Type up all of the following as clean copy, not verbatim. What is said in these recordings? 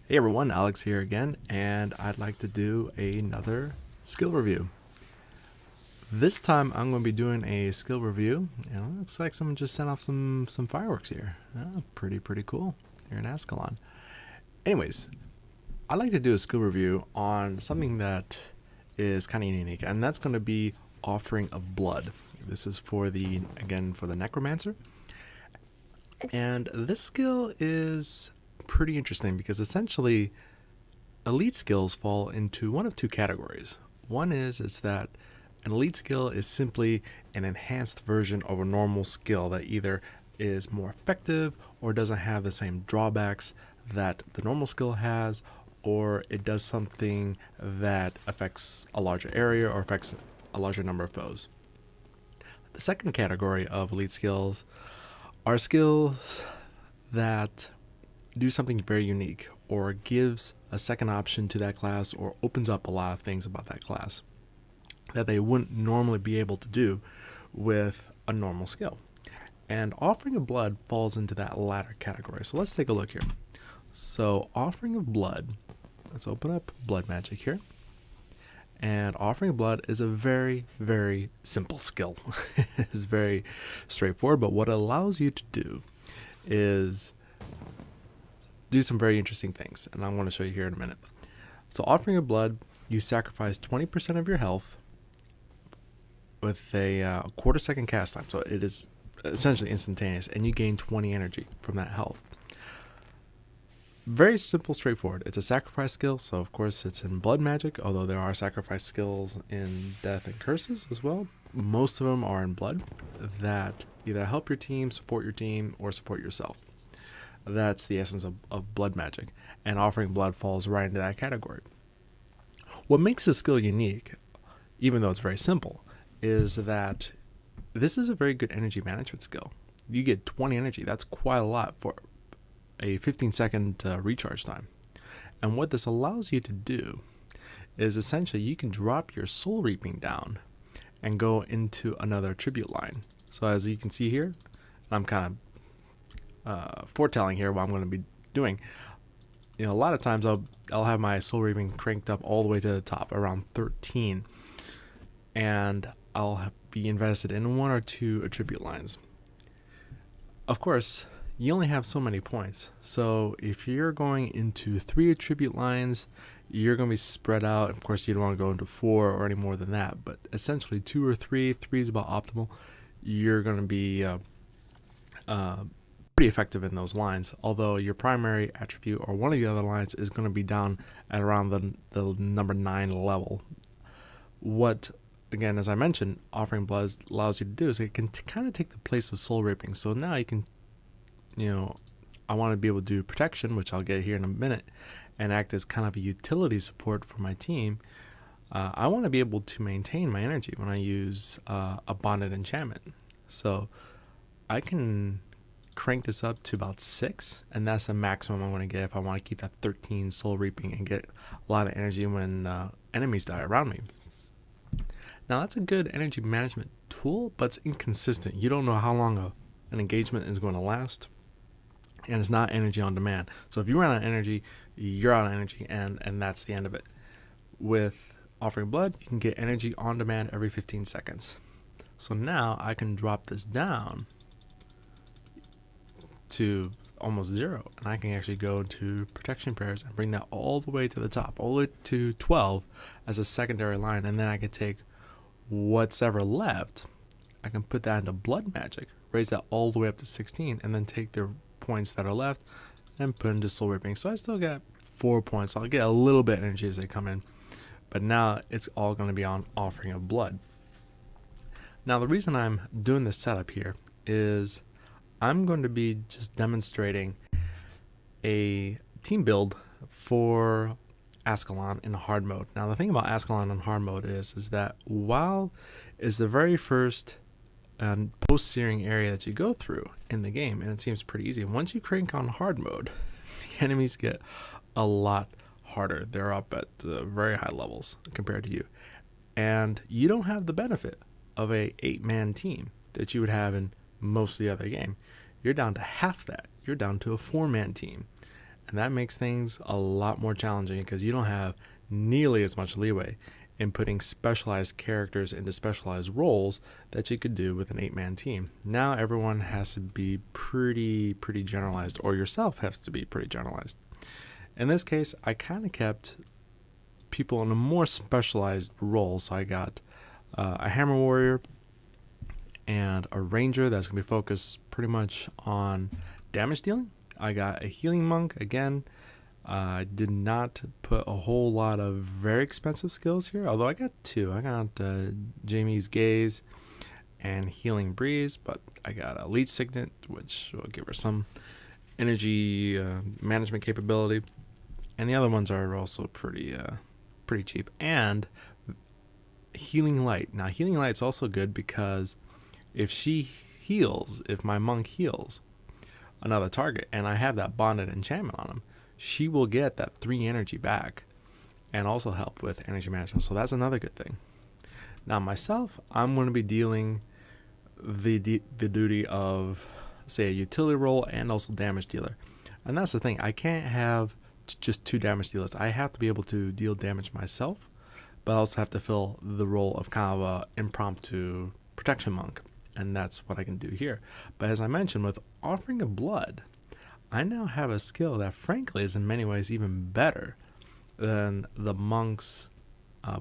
Hey everyone, Alex here again, and I'd like to do another skill review. This time I'm going to be doing a skill review, and it looks like someone just sent off some fireworks here. Pretty cool here in Ascalon. Anyways, I'd like to do a skill review on something that is kind of unique, and that's going to be Offering of Blood. This is for the Necromancer, and this skill is pretty interesting because essentially elite skills fall into one of two categories. One is that an elite skill is simply an enhanced version of a normal skill that either is more effective or doesn't have the same drawbacks that the normal skill has, or it does something that affects a larger area or affects a larger number of foes. The second category of elite skills are skills that do something very unique or gives a second option to that class or opens up a lot of things about that class that they wouldn't normally be able to do with a normal skill. And Offering of Blood falls into that latter category. So let's take a look here. So Offering of Blood, let's open up Blood Magic here. And Offering of Blood is a very simple skill. It's very straightforward, but what it allows you to do is do some very interesting things, and I'm going to show you here in a minute. So Offering of Blood, you sacrifice 20% of your health with a quarter second cast time, so it is essentially instantaneous, and you gain 20 energy from that health. Very simple, straightforward. It's a sacrifice skill, so of course it's in blood magic, although there are sacrifice skills in death and curses as well. Most of them are in blood that either help your team, support yourself. That's the essence of blood magic, and Offering Blood falls right into that category. What makes this skill unique, even though it's very simple, is that this is a very good energy management skill. You get 20 energy. That's quite a lot for a 15-second recharge time. And what this allows you to do is essentially you can drop your soul reaping down and go into another tribute line. So as you can see here, I'm kind of foretelling here what I'm going to be doing. A lot of times I'll have my soul reaping cranked up all the way to the top around 13, and I'll be invested in one or two attribute lines. Of course, you only have so many points, so if you're going into 3 attribute lines, you're going to be spread out. Of course, you don't want to go into 4 or any more than that, but essentially 2 or 3 is about optimal. You're going to be pretty effective in those lines, although your primary attribute or one of the other lines is going to be down at around the number 9 level. What, again, as I mentioned, Offering Blood allows you to do is it can kind of take the place of soul reaping. So now you can, I want to be able to do protection, which I'll get here in a minute, and act as kind of a utility support for my team. I want to be able to maintain my energy when I use a bonded enchantment. So I can crank this up to about 6, and that's the maximum I want to get if I want to keep that 13 soul reaping and get a lot of energy when enemies die around me. Now that's a good energy management tool, but it's inconsistent. You don't know how long an engagement is going to last, and it's not energy on demand. So if you run out of energy, you're out of energy, and that's the end of it. With Offering Blood, you can get energy on demand every 15 seconds. So now I can drop this down to almost 0, and I can actually go to protection prayers and bring that all the way to the top, all the way to 12 as a secondary line, and then I can take what's ever left, I can put that into blood magic, raise that all the way up to 16, and then take the points that are left and put into soul reaping. So I still got 4 points. I'll get a little bit of energy as they come in, but now it's all going to be on Offering of Blood. Now the reason I'm doing this setup here is I'm going to be just demonstrating a team build for Ascalon in hard mode. Now the thing about Ascalon in hard mode is that while it's the very first post-searing area that you go through in the game, and it seems pretty easy, once you crank on hard mode, the enemies get a lot harder. They're up at very high levels compared to you, and you don't have the benefit of a 8-man team that you would have in most of the other game. You're down to half that. You're down to a 4-man team. And that makes things a lot more challenging because you don't have nearly as much leeway in putting specialized characters into specialized roles that you could do with an 8-man team. Now everyone has to be pretty generalized, or yourself has to be pretty generalized. In this case, I kind of kept people in a more specialized role. So I got a hammer warrior and a ranger that's going to be focused pretty much on damage dealing. I got a healing monk again. I did not put a whole lot of very expensive skills here, although I got two. I got Jamie's Gaze and Healing Breeze, but I got a Leech Signet, which will give her some energy management capability. And the other ones are also pretty cheap. And Healing Light. Now, Healing Light's also good because if she heals, if my monk heals another target, and I have that bonded enchantment on him, she will get that 3 energy back and also help with energy management. So that's another good thing. Now myself, I'm going to be dealing the duty of, say, a utility role and also damage dealer. And that's the thing. I can't have just 2 damage dealers. I have to be able to deal damage myself, but I also have to fill the role of kind of a impromptu protection monk. And that's what I can do here. But as I mentioned, with Offering of Blood, I now have a skill that frankly is in many ways even better than the monk's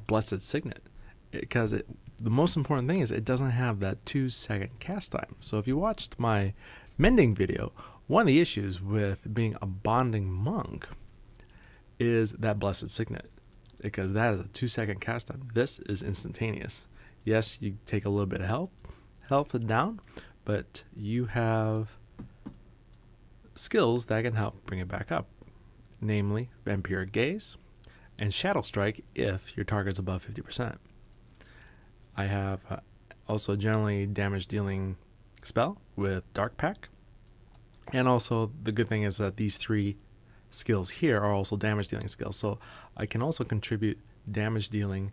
Blessed Signet, because the most important thing is it doesn't have that 2-second cast time. So if you watched my mending video, one of the issues with being a bonding monk is that Blessed Signet, because that is a 2-second cast time. This is instantaneous. Yes, you take a little bit of health down, but you have skills that can help bring it back up, namely Vampiric Gaze and Shadow Strike if your target's above 50%. I have also generally damage dealing spell with Dark Pack, and also the good thing is that these 3 skills here are also damage dealing skills, so I can also contribute damage dealing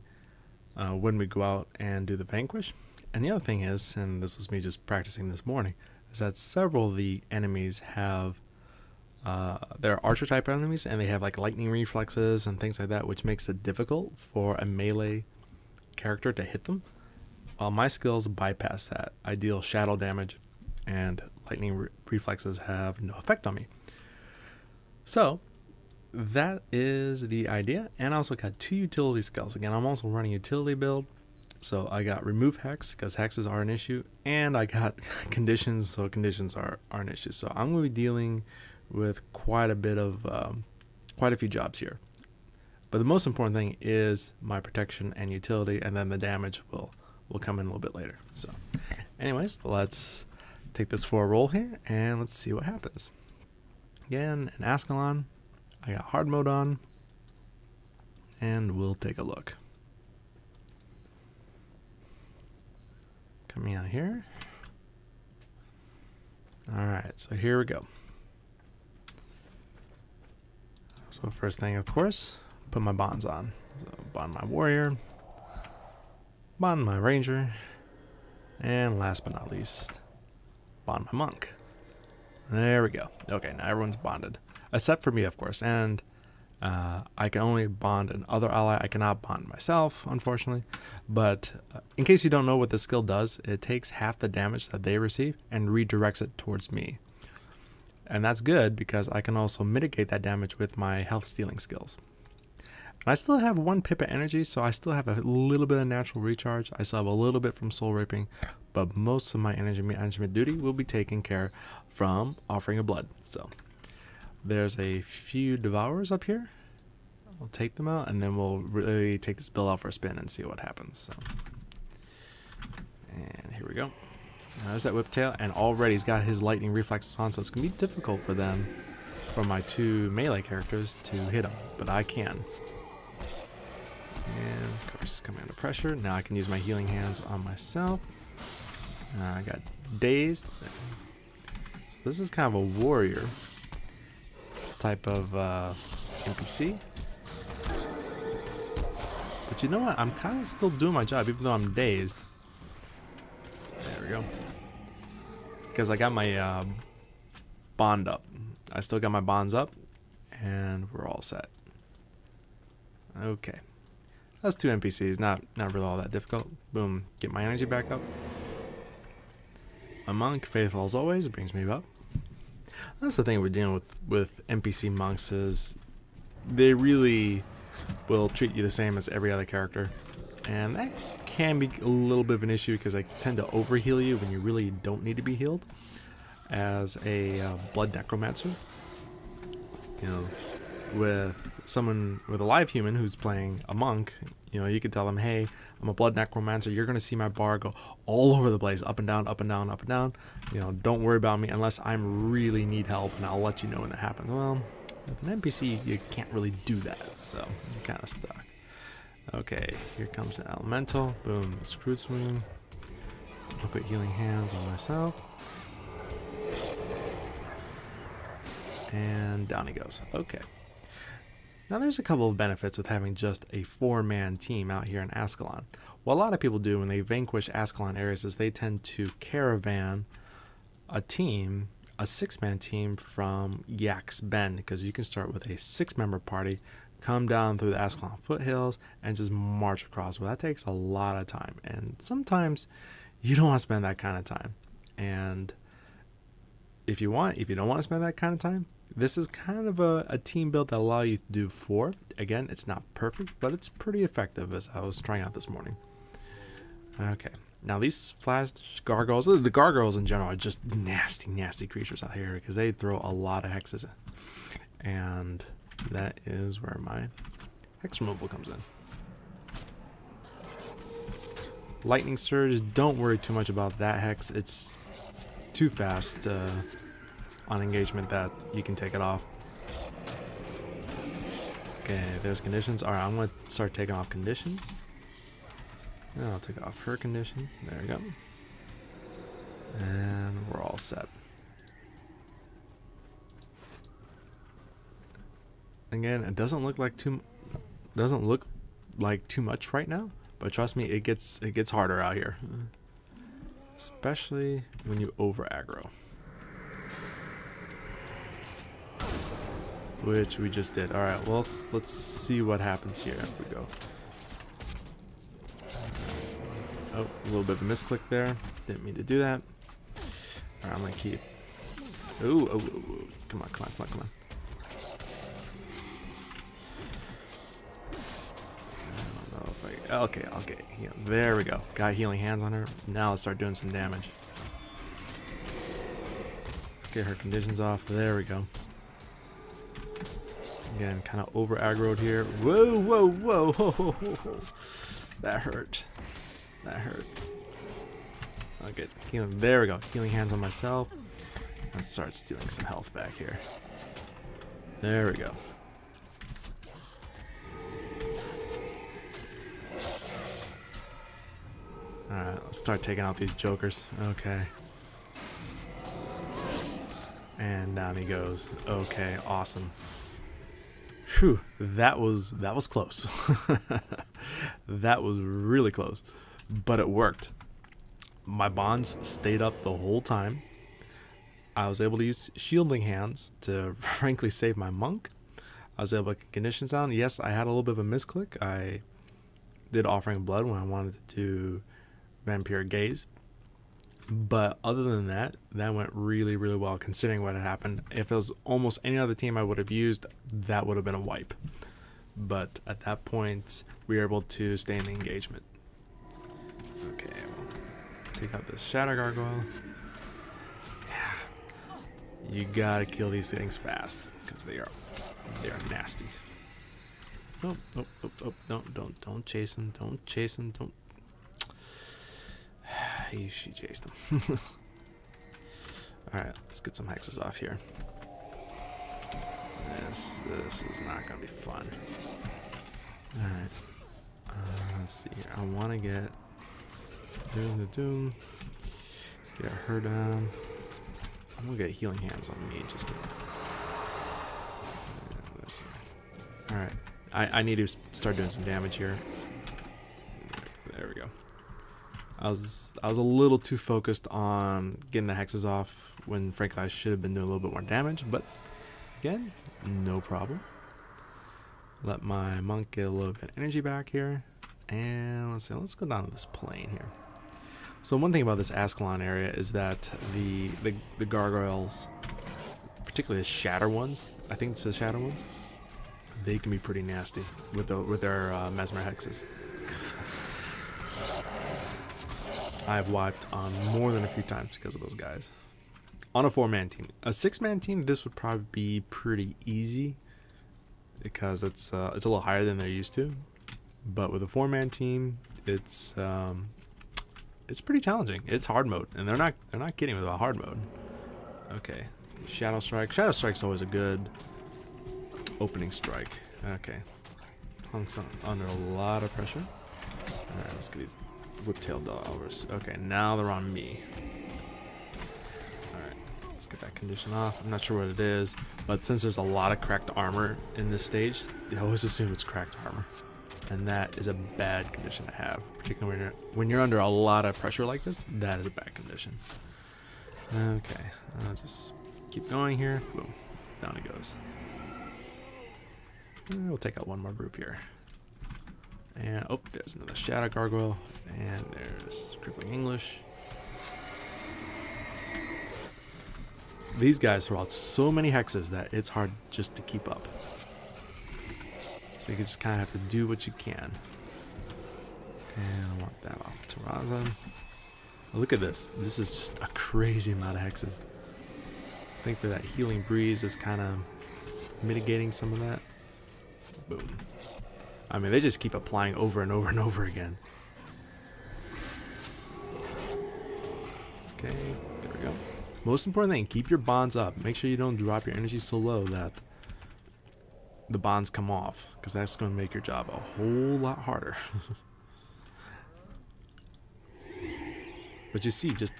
when we go out and do the Vanquish. And the other thing is, and this was me just practicing this morning, is that several of the enemies have they're archer type enemies, and they have like lightning reflexes and things like that, which makes it difficult for a melee character to hit them. While my skills bypass that. I deal shadow damage, and lightning reflexes have no effect on me. So that is the idea. And I also got 2 utility skills. Again, I'm also running utility build. So I got Remove Hex, because hexes are an issue, and I got conditions, so conditions are an issue. So I'm going to be dealing with quite a few jobs here. But the most important thing is my protection and utility, and then the damage will come in a little bit later. So anyways, let's take this for a roll here, and let's see what happens. Again, in Ascalon, I got hard mode on, and we'll take a look. Coming out here. Alright, so here we go. So first thing, of course, put my bonds on. So bond my warrior, bond my ranger, and last but not least, bond my monk. There we go. Okay, now everyone's bonded. Except for me, of course, and I can only bond an other ally. I cannot bond myself, unfortunately. But in case you don't know what this skill does, it takes half the damage that they receive and redirects it towards me. And that's good because I can also mitigate that damage with my health stealing skills. And I still have 1 pip of energy, so I still have a little bit of natural recharge. I still have a little bit from soul raping, but most of my energy management duty will be taken care from Offering of Blood. So there's a few Devourers up here. We'll take them out, and then we'll really take this build out for a spin and see what happens. So, and here we go. Now there's that Whiptail, and already he's got his lightning reflexes on, so it's going to be difficult for them, for my 2 melee characters, to hit him, but I can. And of course, coming under pressure. Now I can use my healing hands on myself. I got dazed. So this is kind of a warrior type of NPC. But you know what? I'm kind of still doing my job, even though I'm dazed. There we go. Because I got my bond up. I still got my bonds up. And we're all set. Okay. That's 2 NPCs, not really all that difficult. Boom, get my energy back up. A monk, faithful as always, brings me up. That's the thing we're dealing with NPC monks is they really will treat you the same as every other character. And that can be a little bit of an issue because they tend to overheal you when you really don't need to be healed. As a blood necromancer, you know, with a live human who's playing a monk, you know, you could tell them, hey, I'm a blood necromancer, you're going to see my bar go all over the place, up and down, up and down, up and down. You know, don't worry about me unless I really need help, and I'll let you know when that happens. Well, with an NPC, you can't really do that, so you're kind of stuck. Okay, here comes an elemental. Boom, the screw swing. I'll put healing hands on myself. And down he goes. Okay. Now there's a couple of benefits with having just a 4-man team out here in Ascalon. What a lot of people do when they vanquish Ascalon areas is they tend to caravan a team, a 6-man team from Yak's Bend, because you can start with a 6-member party, come down through the Ascalon foothills, and just march across. Well, that takes a lot of time, and sometimes you don't want to spend that kind of time. And if you don't want to spend that kind of time, this is kind of a team build that allows you to do 4. Again, it's not perfect, but it's pretty effective as I was trying out this morning. Okay, now these flash gargoyles, the gargoyles in general are just nasty, nasty creatures out here because they throw a lot of hexes in. And that is where my hex removal comes in. Lightning Surge, don't worry too much about that hex. It's too fast on engagement that you can take it off. Okay, there's conditions. Alright, I'm going to start taking off conditions. And I'll take off her condition. There we go. And we're all set. Again, it doesn't look like too much right now, but trust me, it gets harder out here. Especially when you over aggro. Which we just did. Alright, well let's see what happens here if we go. Oh, a little bit of a misclick there. Didn't mean to do that. Alright, I'm gonna keep. Ooh, oh, come on. I don't know if I. Okay. Yeah, there we go. Got healing hands on her. Now let's start doing some damage. Let's get her conditions off. There we go. Again, kind of over aggroed here. Whoa. That hurt. Okay, healing. There we go. Healing hands on myself. Let's start stealing some health back here. There we go. Alright, let's start taking out these jokers. Okay. And down he goes. Okay, awesome. Whew, that was close. That was really close, but it worked. My bonds stayed up the whole time. I was able to use shielding hands to frankly save my monk. I was able to get conditions down. Yes, I had a little bit of a misclick. I did Offering of Blood when I wanted to do Vampire Gaze. But other than that, that went really, really well considering what had happened. If it was almost any other team I would have used, that would have been a wipe. But at that point, we were able to stay in the engagement. Okay, we'll take out this Shadow Gargoyle. Yeah, you gotta kill these things fast because they are nasty. Oh, don't chase them, don't. She chased him. Alright, let's get some hexes off here. This is not gonna be fun. Alright. Let's see here. I wanna get Doom. Get her down. I'm gonna get healing hands on me just to. Alright. I need to start doing some damage here. There we go. I was a little too focused on getting the hexes off when frankly I should have been doing a little bit more damage, but again. No problem. Let my monk get a little bit of energy back here. And let's see, let's go down to this plane here. So one thing about this Ascalon area is that the gargoyles, particularly the shatter ones, I think it's the shatter ones, they can be pretty nasty with their mesmer hexes. I've wiped on more than a few times because of those guys. On a 4-man team. A 6-man team, this would probably be pretty easy because it's a little higher than they're used to. But with a 4-man team, it's pretty challenging. It's hard mode, and they're not kidding with a hard mode. Okay, Shadow Strike. Shadow Strike's always a good opening strike. Okay, Punk's under a lot of pressure. All right, let's get these whip-tailed delvers. Okay, now they're on me. All right, let's get that condition off. I'm not sure what it is, but since there's a lot of cracked armor in this stage, you always assume it's cracked armor. And that is a bad condition to have, particularly when you're under a lot of pressure like this. That is a bad condition. Okay, I'll just keep going here. Boom, down he goes. And we'll take out one more group here. And oh, there's another Shadow Gargoyle, and there's Crippling English. These guys throw out so many hexes that it's hard just to keep up. So you just kind of have to do what you can. And I want that off Terraza. Look at this. This is just a crazy amount of hexes. I think that Healing Breeze is kind of mitigating some of that. Boom. I mean, they just keep applying over and over and over again. Okay, there we go. Most important thing, keep your bonds up. Make sure you don't drop your energy so low that the bonds come off, because that's going to make your job a whole lot harder. But you see, just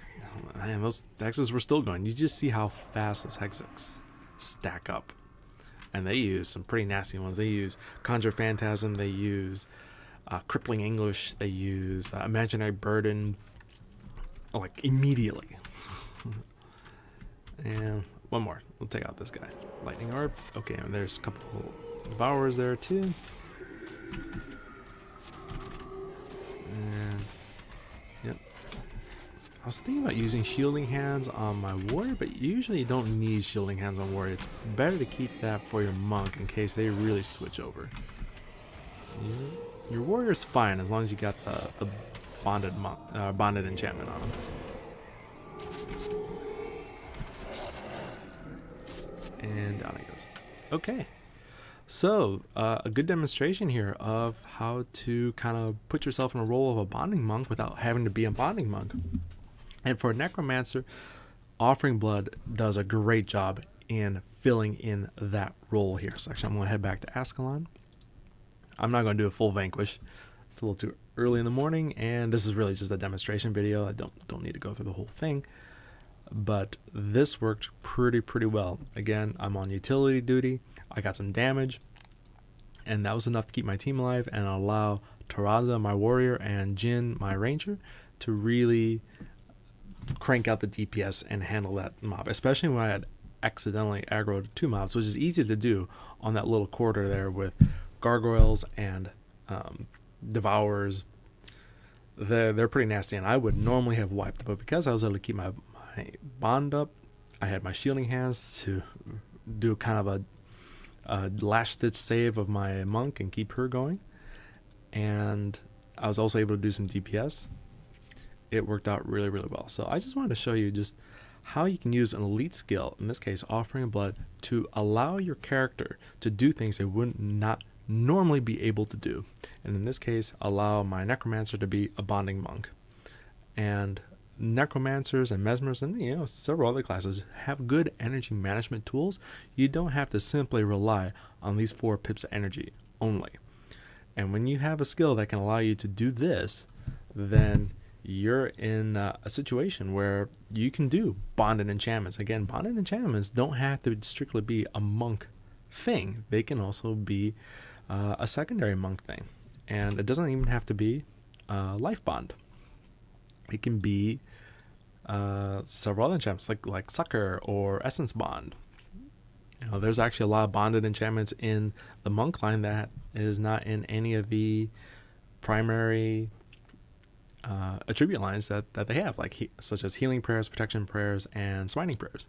man, those hexes were still going. You just see how fast those hexes stack up, and they use some pretty nasty ones. They use Conjure Phantasm. They use Crippling English. They use Imaginary Burden, like immediately. And one more. We'll take out this guy. Lightning Orb. Okay, and there's a couple Devourers there too. And yep. I was thinking about using Shielding Hands on my Warrior, but usually you don't need Shielding Hands on Warrior. It's better to keep that for your Monk in case they really switch over. Your Warrior's fine as long as you got the bonded enchantment on him. And down it goes. Okay, so a good demonstration here of how to kind of put yourself in a role of a bonding monk without having to be a bonding monk. And for a necromancer, Offering Blood does a great job in filling in that role here. So actually, I'm going to head back to Ascalon. I'm not going to do a full Vanquish. It's a little too early in the morning, and this is really just a demonstration video. I don't need to go through the whole thing. But this worked pretty well. Again, I'm on utility duty. I got some damage, and that was enough to keep my team alive and allow Terraza, my warrior, and Jin, my ranger, to really crank out the DPS and handle that mob, especially when I had accidentally aggroed 2 mobs, which is easy to do on that little corridor there with gargoyles and devourers. They're pretty nasty, and I would normally have wiped, but because I was able to keep my bond up, I had my Shielding Hands to do kind of a last ditch save of my monk and keep her going, and I was also able to do some DPS. It worked out really well. So I just wanted to show you just how you can use an elite skill, in this case Offering Blood, to allow your character to do things they would not normally be able to do, and in this case allow my necromancer to be a bonding monk. And necromancers and mesmers and several other classes have good energy management tools. You don't have to simply rely on these 4 pips of energy only. And when you have a skill that can allow you to do this, then you're in a situation where you can do bonded enchantments. Again, bonded enchantments don't have to strictly be a monk thing. They can also be a secondary monk thing, and it doesn't even have to be life bond. It can be several other enchantments like Succor or Essence Bond. You know, there's actually a lot of bonded enchantments in the monk line that is not in any of the primary attribute lines that they have, like such as healing prayers, protection prayers, and smiting prayers.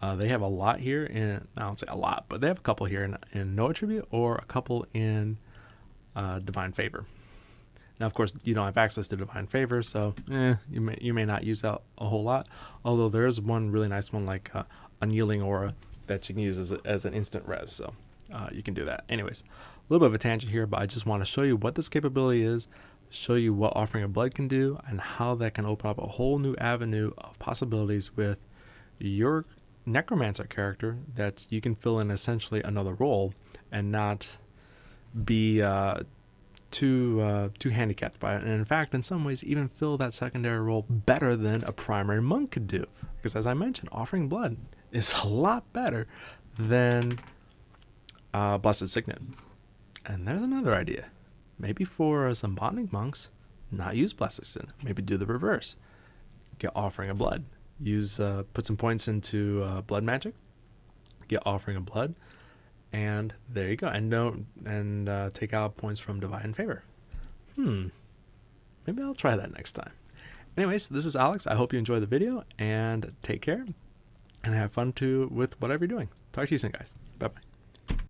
They have a lot here in, I don't say a lot, but they have a couple here in no attribute, or a couple in divine favor. Now, of course, you don't have access to divine favor, so you may not use that a whole lot. Although there is one really nice one, like Unyielding Aura, that you can use as an instant res, so you can do that. Anyways, a little bit of a tangent here, but I just want to show you what this capability is, show you what Offering of Blood can do, and how that can open up a whole new avenue of possibilities with your necromancer character, that you can fill in essentially another role and not be too handicapped by it, and in fact, in some ways, even fill that secondary role better than a primary monk could do. Because as I mentioned, Offering Blood is a lot better than Blessed Signet. And there's another idea. Maybe for some bonding monks, not use Blessed Signet. Maybe do the reverse. Get Offering of Blood. Use put some points into blood magic. Get Offering of Blood. And there you go. And take out points from divine favor. Maybe I'll try that next time. Anyways, this is Alex. I hope you enjoyed the video, and take care and have fun with whatever you're doing. Talk to you soon, guys. Bye bye.